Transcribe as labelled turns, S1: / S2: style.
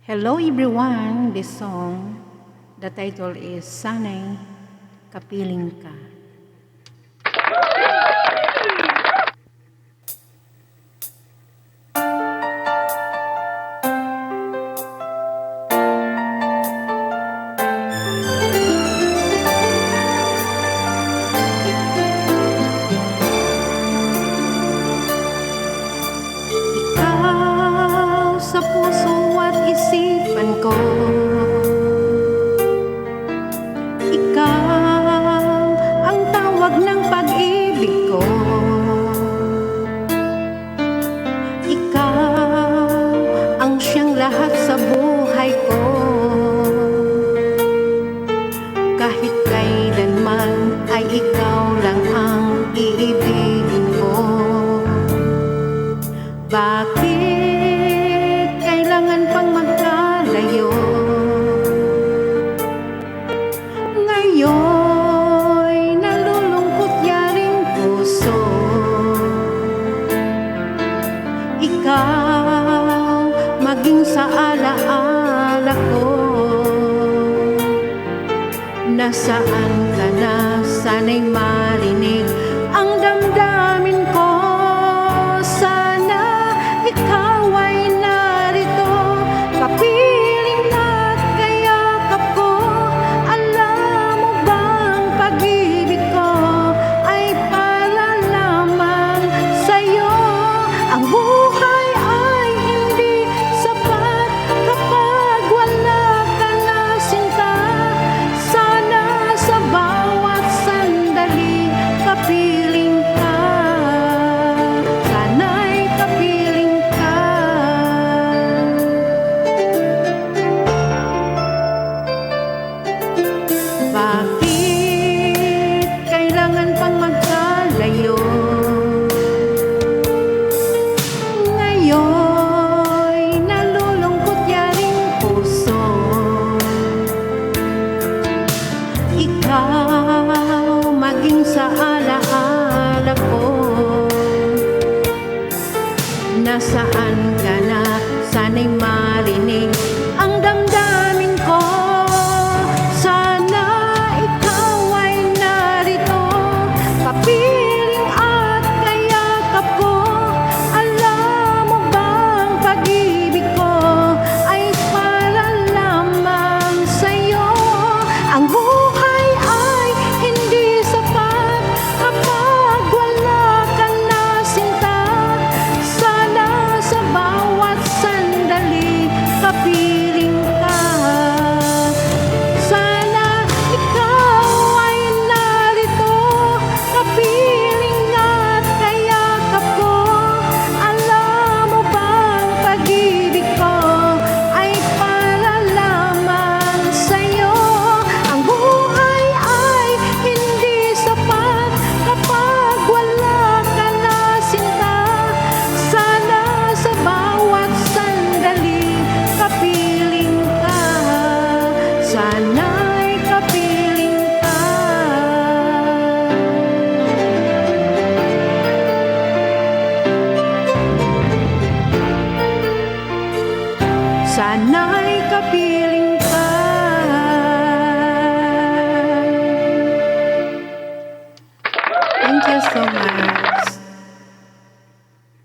S1: Hello everyone, this song, the title is Sana'y Kapiling Ka. Ikaw sa puso at isipan ko, ikaw ang tawag ng pag-ibig ko, ikaw ang siyang lahat sa buhay ko. Kahit kailanman ay ikaw lang ang iibigin ko. Bakit kailangan pang magkalayo? Ngayon'y nalulungkot yaring puso. Ikaw maging sa alaala ko. Nasaan ka na? Sana'y marinig ang damdamin ko. Ikaw ay narito, kapiling at kayakap ko. Alam mo bang pag-ibig ko ay para lamang sa'yo? Ang buhay ay hindi sapat kapag wala ka na sinta. Sana sa bawat sandali kapiling ka. Sana'y kapiling ka. Bakit kailangan pang magkalayo? Ngayon'y nalulungkot yaring puso. Ikaw maging sa alaala ko. Nasaan ka na? Sana'y marinig ang damdamin ko. Sana ikaw ay narito, kapiling at kayakap ko. Alam mo bang pag-ibig ko ay para lamang sa'yo? Ang buhay ay hindi sapat kapag wala ka na sinta. Sana sa bawat sandali kapiling